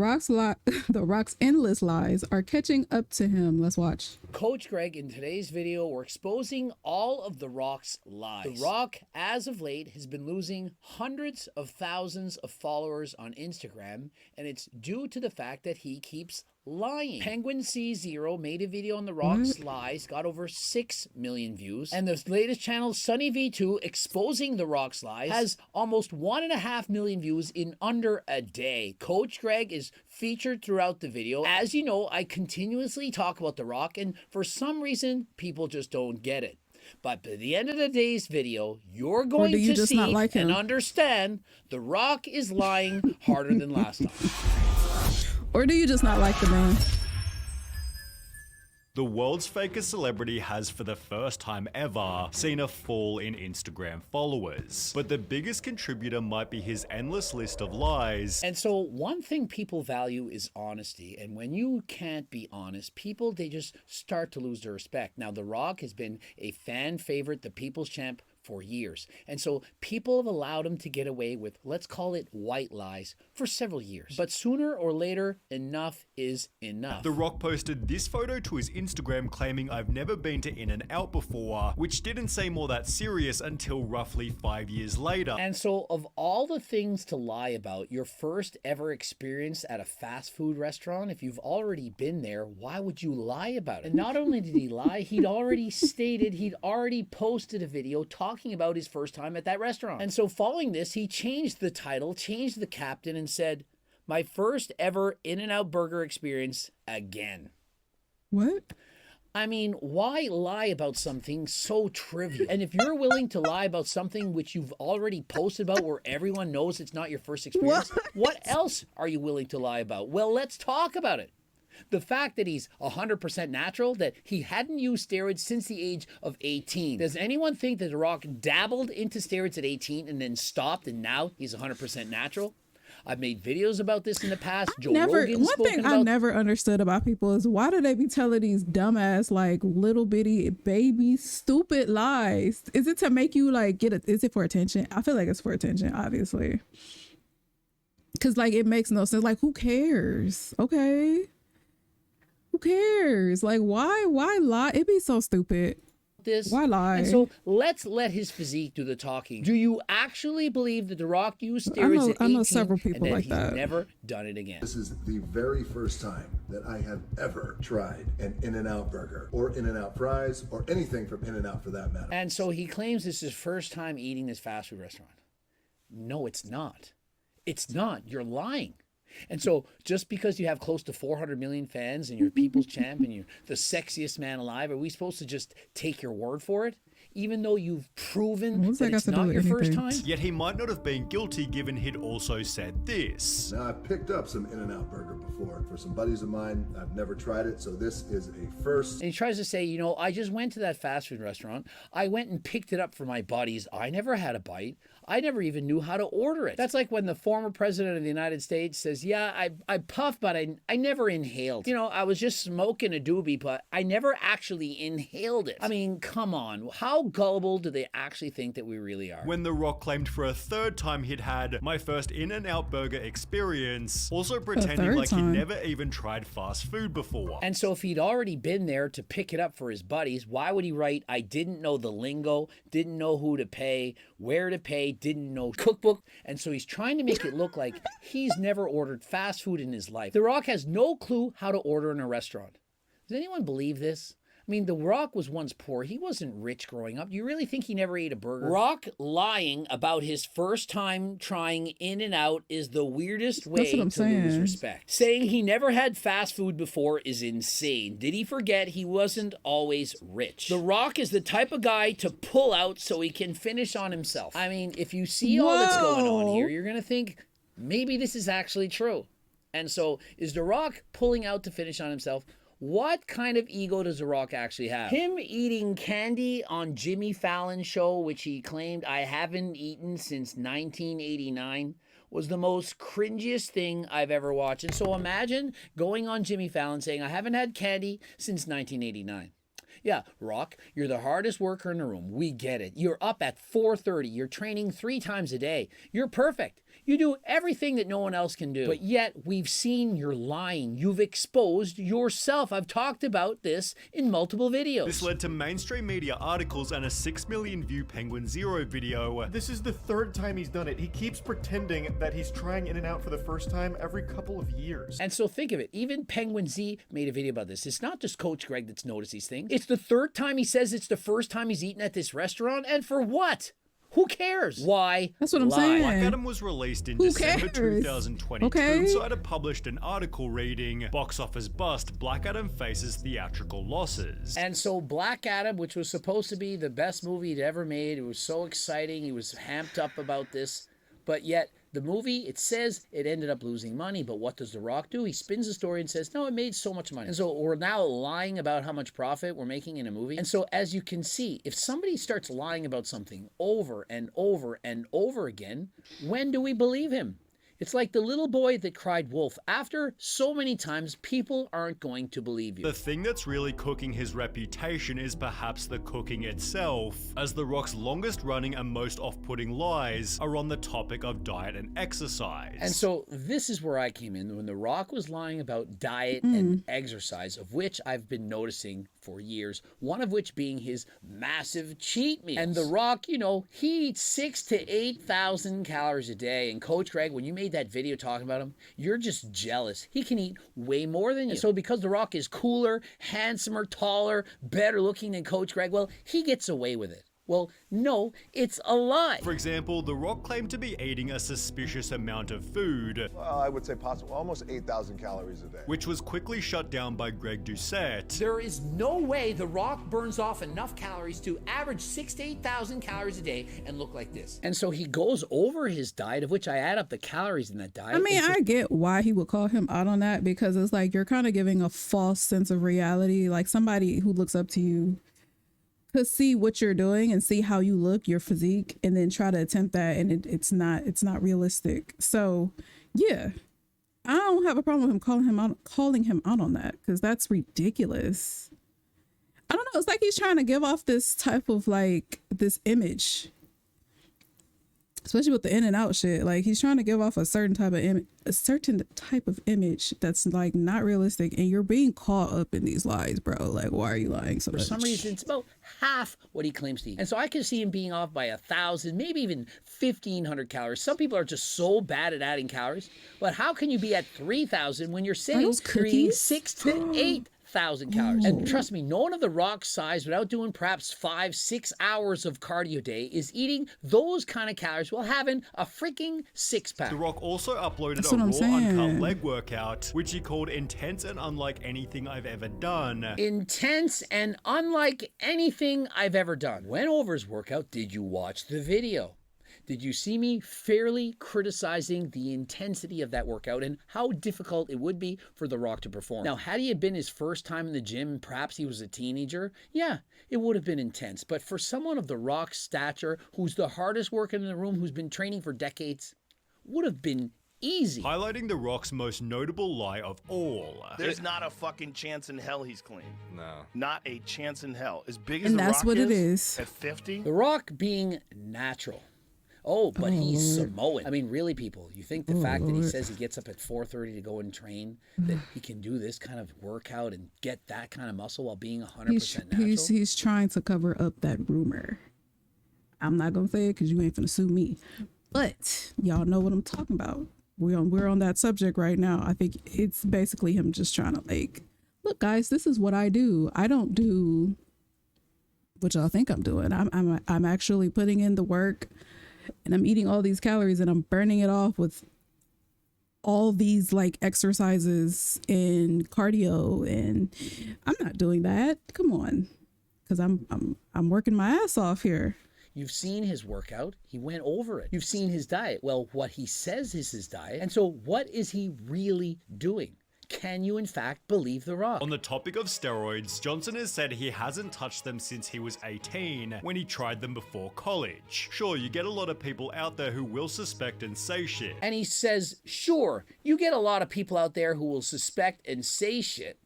The Rock's endless lies are catching up to him. Let's watch. Coach Greg, in today's video, we're exposing all of The Rock's lies. The Rock, as of late, has been losing hundreds of thousands of followers on Instagram, and it's due to the fact that he keeps lying. Penguin C0 made a video on The Rock's lies, got over 6 million views, and the latest channel, Sunny V2, exposing The Rock's lies, has almost 1.5 million views in under a day. Coach Greg is featured throughout the video. As you know, I continuously talk about The Rock, and for some reason, people just don't get it. But by the end of today's video, you're going to see and understand The Rock is lying harder than last time. Or do you just not like the man? The world's fakest celebrity has, for the first time ever, seen a fall in Instagram followers. But the biggest contributor might be his endless list of lies. And so one thing people value is honesty. And when you can't be honest, people, they just start to lose their respect. Now, The Rock has been a fan favorite, the people's champ, for years. And so people have allowed him to get away with, let's call it white lies, for several years. But sooner or later, enough is enough. The Rock posted this photo to his Instagram claiming, "I've never been to In-N-Out before," which didn't seem all that serious until roughly 5 years later. And so of all the things to lie about, your first ever experience at a fast food restaurant, if you've already been there, why would you lie about it? And not only did he lie, he'd already posted a video talking about his first time at that restaurant. And so following this, he changed the title, changed the caption, and said, "My first ever In-N-Out burger experience again." What? I mean, why lie about something so trivial? And if you're willing to lie about something which you've already posted about where everyone knows it's not your first experience, what else are you willing to lie about? Well, let's talk about it. The fact that he's 100% natural, that he hadn't used steroids since the age of 18. Does anyone think that The Rock dabbled into steroids at 18 and then stopped and now he's 100% natural? I've made videos about this in the past. One thing I never understood about people is why do they be telling these dumbass, like, little bitty baby stupid lies? Is it to make you like is it for attention? I feel like it's for attention, obviously. Cause like it makes no sense. Like, who cares? Okay. Who cares? Like, why lie? It'd be so stupid. Why lie? And so let's let his physique do the talking. Do you actually believe that The Rock used steroids at 18 I know several people and like that. He's never done it again? This is the very first time that I have ever tried an In-N-Out burger or In-N-Out fries or anything from In-N-Out for that matter. And so he claims this is his first time eating this fast food restaurant. No, it's not. It's not. You're lying. And so just because you have close to 400 million fans and you're people's champ and you're the sexiest man alive, are we supposed to just take your word for it? Even though you've proven that it's not your first time? Yet he might not have been guilty given he'd also said this. Now, I've picked up some In-N-Out burger before, and for some buddies of mine, I've never tried it, so this is a first. And he tries to say, you know, I just went to that fast food restaurant. I went and picked it up for my buddies. I never had a bite. I never even knew how to order it. That's like when the former president of the United States says, yeah, I puffed, but I never inhaled. You know, I was just smoking a doobie, but I never actually inhaled it. I mean, come on. How gullible do they actually think that we really are? When The Rock claimed for a third time he'd had my first In-N-Out burger experience, also pretending like he never even tried fast food before. And so if he'd already been there to pick it up for his buddies, why would he write, I didn't know the lingo, didn't know who to pay, where to pay, didn't know cookbook? And so he's trying to make it look like he's never ordered fast food in his life. The Rock has no clue how to order in a restaurant. Does anyone believe this? I mean, The Rock was once poor. He wasn't rich growing up. You really think he never ate a burger? Rock lying about his first time trying In-N-Out is the weirdest way to lose respect. Saying he never had fast food before is insane. Did he forget he wasn't always rich? The Rock is the type of guy to pull out so he can finish on himself. I mean, if you see all that's going on here, you're going to think maybe this is actually true. And so is The Rock pulling out to finish on himself? What kind of ego does The Rock actually have? Him eating candy on Jimmy Fallon's show, which he claimed I haven't eaten since 1989, was the most cringiest thing I've ever watched. And so imagine going on Jimmy Fallon saying, I haven't had candy since 1989. Yeah, Rock, you're the hardest worker in the room. We get it. You're up at 4:30. You're training 3 times a day. You're perfect. You do everything that no one else can do. But yet, we've seen you're lying. You've exposed yourself. I've talked about this in multiple videos. This led to mainstream media articles and a 6 million view Penguin Zero video. This is the third time he's done it. He keeps pretending that he's trying In-N-Out for the first time every couple of years. And so think of it. Even Penguin Z made a video about this. It's not just Coach Greg that's noticed these things. It's the third time he says it's the first time he's eaten at this restaurant. And for what? Who cares? Why? That's what I'm lie? saying. Black Adam was released in Who December cares? 2022. Okay. Insider published an article reading, "Box office bust, Black Adam faces theatrical losses." And so Black Adam, which was supposed to be the best movie he'd ever made, it was so exciting. He was amped up about this. But yet, the movie, it says it ended up losing money, but what does The Rock do? He spins the story and says, no, it made so much money. And so we're now lying about how much profit we're making in a movie. And so as you can see, if somebody starts lying about something over and over and over again, when do we believe him? It's like the little boy that cried wolf. After so many times, people aren't going to believe you. The thing that's really cooking his reputation is perhaps the cooking itself, as The Rock's longest running and most off-putting lies are on the topic of diet and exercise. And so this is where I came in when The Rock was lying about diet and exercise, of which I've been noticing for years, one of which being his massive cheat meals. And The Rock, you know, he eats 6,000 to 8,000 calories a day. And Coach Greg, when you made that video talking about him, you're just jealous. He can eat way more than you. So because The Rock is cooler, handsomer, taller, better looking than Coach Greg, well, he gets away with it. Well, no, it's a lie. For example, The Rock claimed to be eating a suspicious amount of food, Well, I would say possible, almost 8,000 calories a day. which was quickly shut down by Greg Doucette. There is no way The Rock burns off enough calories to average 6,000 to 8,000 calories a day and look like this. And so he goes over his diet, of which I add up the calories in that diet. I mean, I get why he would call him out on that, because it's like you're kind of giving a false sense of reality. Like somebody who looks up to you could see what you're doing and see how you look, your physique, and then try to attempt that, and it's not realistic. So yeah, I don't have a problem with him calling him out on that, because that's ridiculous. I don't know, it's like he's trying to give off this type of like this image, especially with the In-N-Out shit. Like he's trying to give off a certain type of image that's like not realistic, and you're being caught up in these lies, bro. Like, why are you lying so much? For some reason, it's about half what he claims to eat. And so I can see him being off by 1,000, maybe even 1,500 calories. Some people are just so bad at adding calories. But how can you be at 3,000 when you're saying those you're eating cookies? 6,000 to 8,000 calories? And trust me, no one of The Rock's size, without doing perhaps 5-6 hours of cardio a day, is eating those kind of calories while having a freaking six-pack. The Rock also uploaded That's a what I'm raw saying. uncut leg workout, which he called intense and unlike anything I've ever done. Intense and unlike anything I've ever done. Went over his workout. Did you watch the video? Did you see me fairly criticizing the intensity of that workout and how difficult it would be for The Rock to perform? Now, had it been his first time in the gym, perhaps he was a teenager, yeah, it would have been intense. But for someone of The Rock's stature, who's the hardest worker in the room, who's been training for decades, would have been easy. Highlighting The Rock's most notable lie of all. There's not a fucking chance in hell he's clean. No. Not a chance in hell. As big as And The that's Rock what it is. At 50? The Rock being natural. Oh, but he's Samoan. I mean, really, people, you think the fact that he says he gets up at 4:30 to go and train, that he can do this kind of workout and get that kind of muscle while being 100% natural? He's trying to cover up that rumor. I'm not gonna say it because you ain't finna sue me, but y'all know what I'm talking about. We're on that subject right now. I think it's basically him just trying to like, look, guys, this is what I do. I don't do what y'all think I'm doing. I'm actually putting in the work, and I'm eating all these calories, and I'm burning it off with all these like exercises and cardio, and I'm not doing that. Come on, because I'm working my ass off here. You've seen his workout. He went over it. You've seen his diet. Well, what he says is his diet. And so what is he really doing? Can you, in fact, believe The Rock? On the topic of steroids, Johnson has said he hasn't touched them since he was 18, when he tried them before college. Sure, you get a lot of people out there who will suspect and say shit. And he says, sure, you get a lot of people out there who will suspect and say shit.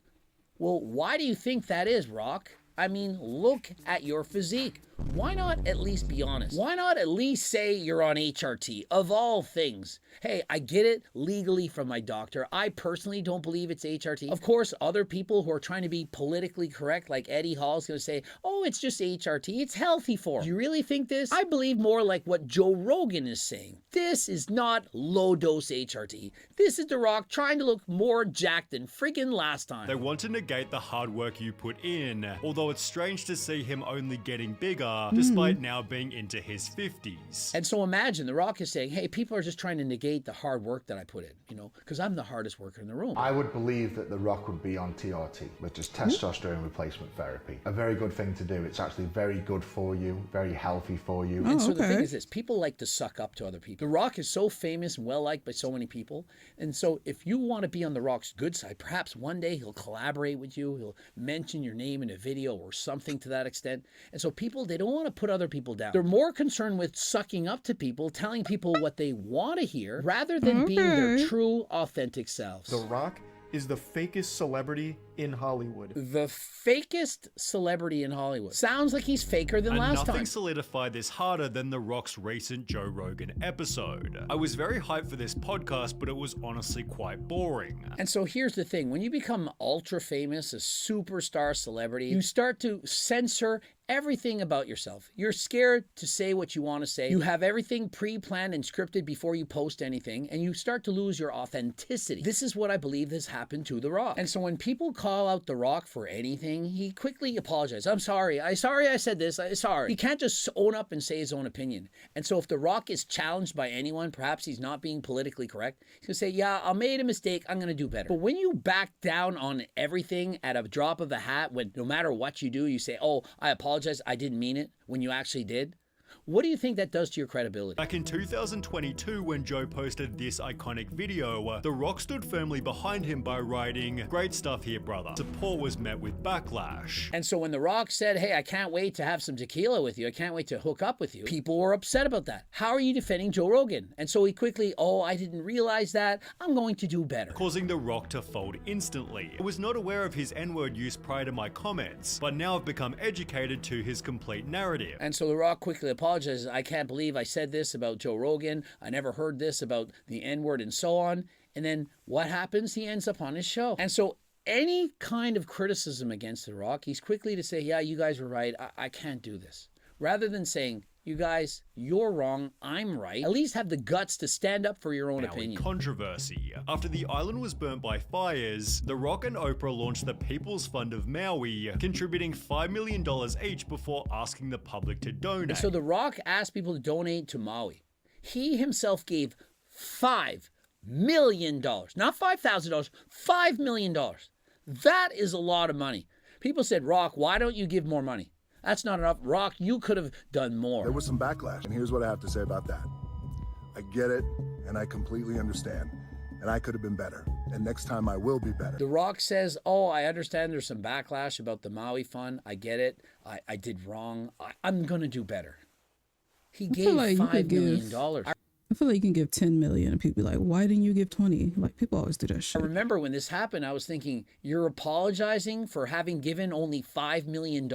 Well, why do you think that is, Rock? I mean, look at your physique. why not at least be honest? Why not at least say you're on HRT, of all things? Hey, I get it legally from my doctor. I personally don't believe it's HRT. Of course, other people who are trying to be politically correct, like Eddie Hall's going to say, oh, it's just HRT. It's healthy for him. Do you really think this? I believe more like what Joe Rogan is saying. This is not low-dose HRT. This is The Rock trying to look more jacked than friggin' last time. They want to negate the hard work you put in, although it's strange to see him only getting bigger, despite now being into his 50s. And so imagine The Rock is saying, hey, people are just trying to negate the hard work that I put in, you know, because I'm the hardest worker in the room. I would believe that The Rock would be on TRT, which is testosterone replacement therapy. A very good thing to do. It's actually very good for you, very healthy for you. And so the thing is this, people like to suck up to other people. The Rock is so famous and well-liked by so many people. And so if you want to be on The Rock's good side, perhaps one day he'll collaborate with you, he'll mention your name in a video or something to that extent. And so people, they don't want to put other people down. They're more concerned with sucking up to people, telling people what they want to hear, rather than being their true, authentic selves. The Rock is the fakest celebrity in Hollywood. The fakest celebrity in Hollywood. Sounds like he's faker than last time. Nothing solidified this harder than The Rock's recent Joe Rogan episode. I was very hyped for this podcast, but it was honestly quite boring. And so here's the thing. When you become ultra famous, a superstar celebrity, you start to censor everything about yourself. You're scared to say what you want to say. You have everything pre-planned and scripted before you post anything, and you start to lose your authenticity. This is what I believe has happened to The Rock. And so when people call out The Rock for anything, he quickly apologizes. I'm sorry. I said this. Sorry. He can't just own up and say his own opinion. And so if The Rock is challenged by anyone, perhaps he's not being politically correct, he's going to say, yeah, I made a mistake. I'm going to do better. But when you back down on everything at a drop of a hat, when no matter what you do, you say, oh, I apologize, I didn't mean it, when you actually did, what do you think that does to your credibility? Back in 2022, when Joe posted this iconic video, The Rock stood firmly behind him by writing, "Great stuff here, brother." Support was met with backlash. And so when The Rock said, hey, I can't wait to have some tequila with you, I can't wait to hook up with you, people were upset about that. How are you defending Joe Rogan? And so he quickly, oh, I didn't realize that, I'm going to do better. Causing The Rock to fold instantly. I was not aware of his N-word use prior to my comments, but now I've become educated to his complete narrative. And so The Rock quickly apologizes. I can't believe I said this about Joe Rogan. I never heard this about the N-word and so on. And then what happens? He ends up on his show. And so any kind of criticism against The Rock, he's quickly to say, yeah, you guys were right. I can't do this. Rather than saying, you guys, you're wrong, I'm right. At least have the guts to stand up for your own opinion. Controversy. After the island was burnt by fires, The Rock and Oprah launched the People's Fund of Maui, contributing $5 million each before asking the public to donate. And so The Rock asked people to donate to Maui. He himself gave $5 million, not $5,000, $5 million. That is a lot of money. People said, Rock, why don't you give more money? That's not enough. Rock, you could have done more. There was some backlash, and here's what I have to say about that. I get it, and I completely understand. And I could have been better. And next time I will be better. The Rock says, oh, I understand there's some backlash about the Maui fund. I get it. I did wrong. I'm going to do better. He gave $5 million. I feel like you can give 10 million and people be like, why didn't you give 20? Like, people always do that shit. I remember when this happened, I was thinking, you're apologizing for having given only $5 million?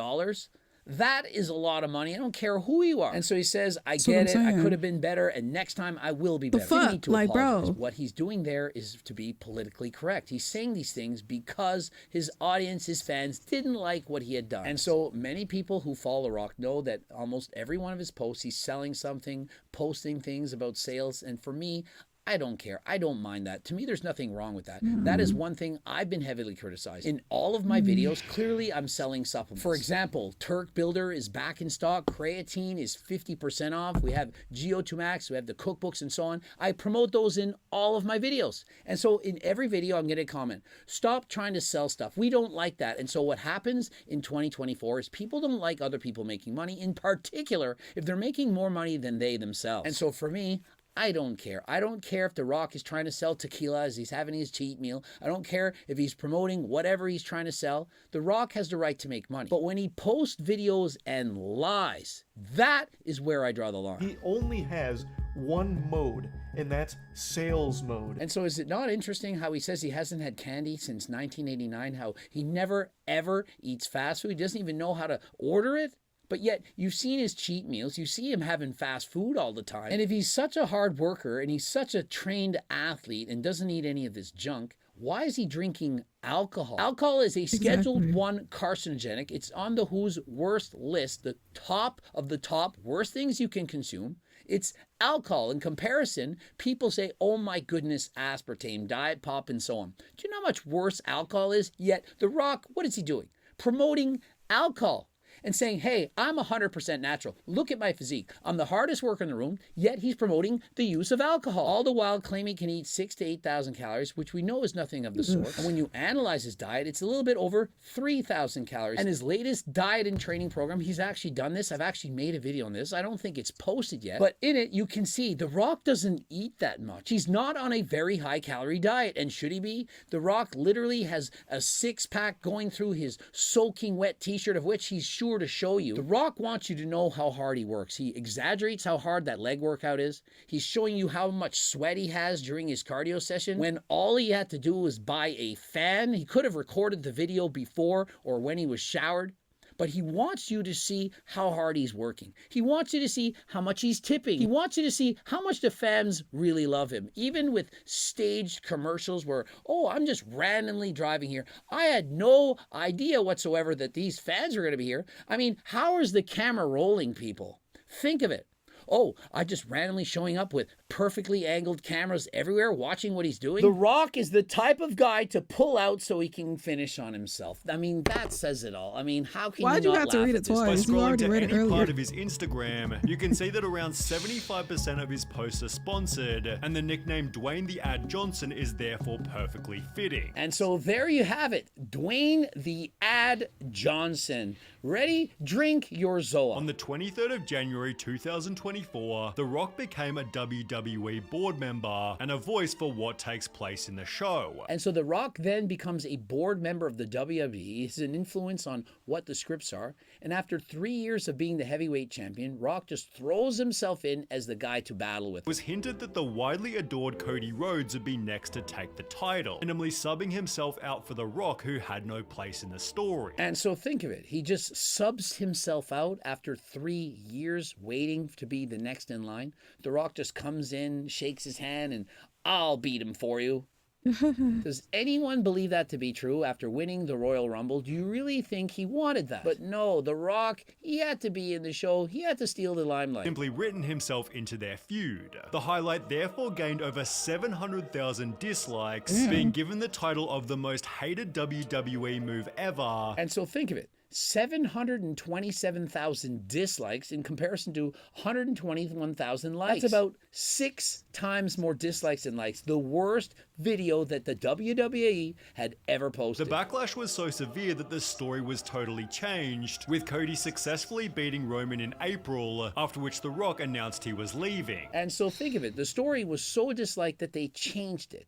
That is a lot of money. I don't care who you are. And so he says, I get it. I could have been better. And next time I will be better. Fuck? Need to like, apologize. bro. What he's doing there is to be politically correct. He's saying these things because his audience, his fans didn't like what he had done. And so many people who follow The Rock know that almost every one of his posts, he's selling something, posting things about sales. And for me, I don't care. I don't mind that. To me, there's nothing wrong with that. That is one thing I've been heavily criticized. In all of my videos, clearly I'm selling supplements. For example, Turk Builder is back in stock. Creatine is 50% off. We have GO2 Max. We have the cookbooks and so on. I promote those in all of my videos. And so in every video, I'm getting a comment. Stop trying to sell stuff. We don't like that. And so what happens in 2024 is people don't like other people making money, in particular, if they're making more money than they themselves. And so for me, I don't care. I don't care if The Rock is trying to sell tequila as he's having his cheat meal. I don't care if he's promoting whatever he's trying to sell. The Rock has the right to make money. But when he posts videos and lies, that is where I draw the line. He only has one mode, and that's sales mode. And so is it not interesting how he says he hasn't had candy since 1989, how he never, ever eats fast food? He doesn't even know how to order it? But yet you've seen his cheat meals, you see him having fast food all the time. And if he's such a hard worker and he's such a trained athlete and doesn't eat any of this junk, why is he drinking alcohol? Alcohol is a Scheduled 1 carcinogenic. It's on the WHO's worst list, the top of the top worst things you can consume. It's alcohol. In comparison, people say, oh my goodness, aspartame, diet pop, and so on. Do you know how much worse alcohol is? Yet The Rock, what is he doing? Promoting alcohol and saying, hey, I'm 100% natural. Look at my physique. I'm the hardest worker in the room, yet he's promoting the use of alcohol. All the while claiming he can eat 6,000 to 8,000 calories, which we know is nothing of the sort. And when you analyze his diet, it's a little bit over 3,000 calories. And his latest diet and training program, he's actually done this. I've actually made a video on this. I don't think it's posted yet. But in it, you can see The Rock doesn't eat that much. He's not on a very high calorie diet. And should he be? The Rock literally has a 6-pack going through his soaking wet t-shirt, of which he's sure to show you. The Rock wants you to know how hard he works. He exaggerates how hard that leg workout is. He's showing you how much sweat he has during his cardio session when all he had to do was buy a fan. He could have recorded the video before or when he was showered. But he wants you to see how hard he's working. He wants you to see how much he's tipping. He wants you to see how much the fans really love him. Even with staged commercials where, oh, I'm just randomly driving here. I had no idea whatsoever that these fans are going to be here. I mean, how is the camera rolling, people? Think of it. Oh, I'm just randomly showing up with perfectly angled cameras everywhere watching what he's doing. The Rock is the type of guy to pull out so he can finish on himself. I mean, that says it all. I mean, how can Why'd you have to read it twice? By You scrolling already to read it any earlier. part of his Instagram, you can see that around 75% of his posts are sponsored, and the nickname Dwayne the Ad Johnson is therefore perfectly fitting. And so there you have it. Dwayne the Ad Johnson. Ready? Drink your Zoa. On the 23rd of January 2024, The Rock became a WWE board member and a voice for what takes place in the show. And so The Rock then becomes a board member of the WWE. He's an influence on what the scripts are. And after 3 years of being the heavyweight champion, Rock just throws himself in as the guy to battle with. It was hinted that the widely adored Cody Rhodes would be next to take the title, randomly subbing himself out for The Rock, who had no place in the story. And so think of it. He just subs himself out after 3 years waiting to be the next in line. The Rock just comes in, shakes his hand, and I'll beat him for you. Does anyone believe that to be true after winning the Royal Rumble? Do you really think he wanted that? But no, The Rock, he had to be in the show. He had to steal the limelight. Simply written himself into their feud. The highlight therefore gained over 700,000 dislikes, being given the title of the most hated WWE move ever. And so think of it. 727,000 dislikes in comparison to 121,000 likes. That's about 6 times more dislikes than likes. The worst video that the WWE had ever posted. The backlash was so severe that the story was totally changed, with Cody successfully beating Roman in April, after which The Rock announced he was leaving. And so think of it. The story was so disliked that they changed it.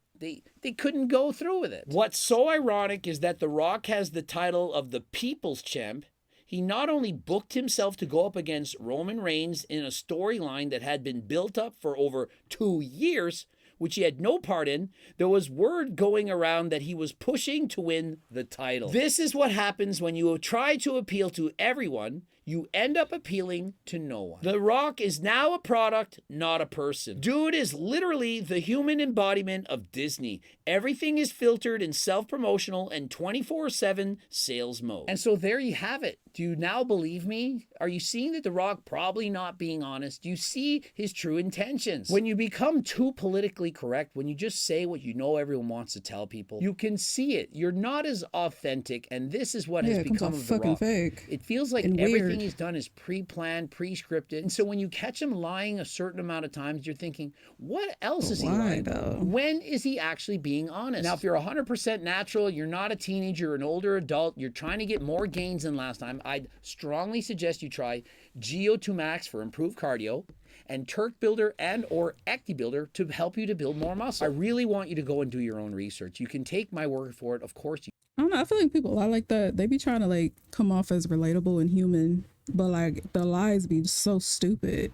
They couldn't go through with it. What's so ironic is that The Rock has the title of the People's Champ. He not only booked himself to go up against Roman Reigns in a storyline that had been built up for over 2 years, which he had no part in. There was word going around that he was pushing to win the title. This is what happens when you try to appeal to everyone. You end up appealing to no one. The Rock is now a product, not a person. Dude is literally the human embodiment of Disney. Everything is filtered and self-promotional and 24/7 sales mode. And so there you have it. Do you now believe me? Are you seeing that The Rock probably not being honest? Do you see his true intentions? When you become too politically correct, when you just say what you know everyone wants to tell people, you can see it. You're not as authentic, and this is what has become of The Rock. Fake. It feels like everything he's done is pre-planned, pre-scripted. And so when you catch him lying a certain amount of times, you're thinking, what else is he lying about? When is he actually being honest? Now, if you're 100% natural, you're not a teenager, you're an older adult, you're trying to get more gains than last time, I'd strongly suggest you try GO2 Max for improved cardio and Turk Builder and or Ecti Builder to help you to build more muscle. I really want you to go and do your own research. You can take my word for it. Of course you I don't know. I feel like people I like that. They be trying to like come off as relatable and human, but like the lies be so stupid.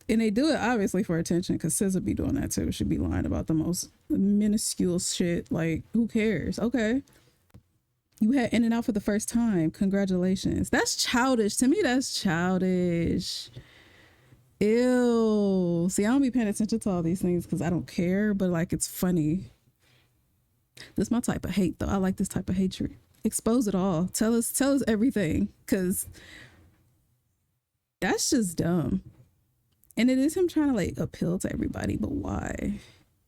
And they do it obviously for attention, because SZA be doing that too. She be lying about the most minuscule shit. Like, who cares? Okay. You had In and Out for the first time. Congratulations. That's childish. To me, that's childish. Ew. See, I don't be paying attention to all these things because I don't care, but like it's funny. This is my type of hate though. I like this type of hatred. Expose it all. Tell us everything. Cause that's just dumb. And it is him trying to like appeal to everybody, but why?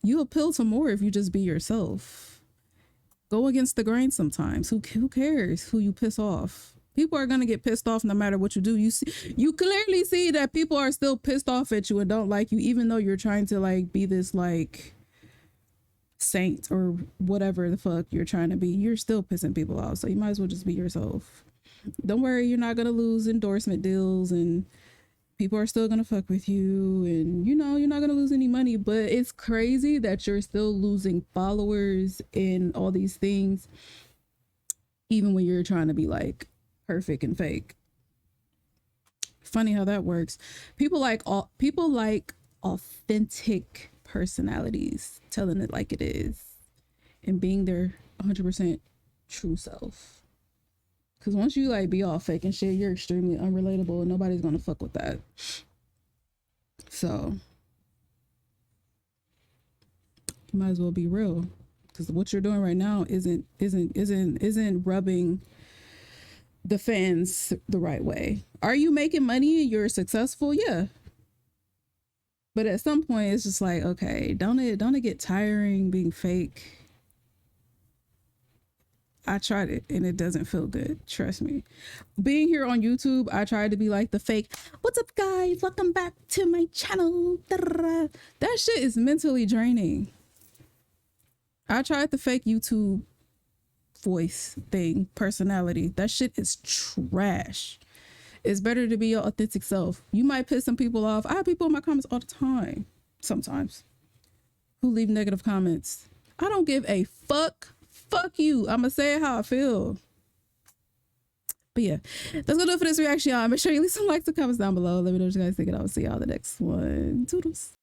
You appeal to more if you just be yourself. Go against the grain sometimes. Who cares who you piss off? People are gonna get pissed off no matter what you do. You clearly see that people are still pissed off at you and don't like you, even though you're trying to like be this like saint or whatever the fuck you're trying to be. You're still pissing people off, so you might as well just be yourself. Don't worry, you're not gonna lose endorsement deals and people are still gonna fuck with you, and you know you're not gonna lose any money, but it's crazy that you're still losing followers and all these things even when you're trying to be like perfect and fake. Funny how that works. People like authentic personalities, telling it like it is and being their 100% true self. Because once you like be all fake and shit, you're extremely unrelatable and nobody's gonna fuck with that. So you might as well be real, because what you're doing right now isn't rubbing the fans the right way. Are you making money and you're successful? Yeah. But at some point it's just like, okay, don't it get tiring being fake? I tried it and it doesn't feel good. Trust me. Being here on YouTube, I tried to be like the fake, what's up guys? Welcome back to my channel. That shit is mentally draining. I tried the fake YouTube voice thing, personality. That shit is trash. It's better to be your authentic self. You might piss some people off. I have people in my comments all the time, sometimes, who leave negative comments. I don't give a fuck. Fuck you. I'ma say it how I feel. But yeah, that's gonna do it for this reaction, y'all. Make sure you leave some likes and comments down below. Let me know what you guys think, and I'll see y'all in the next one. Toodles.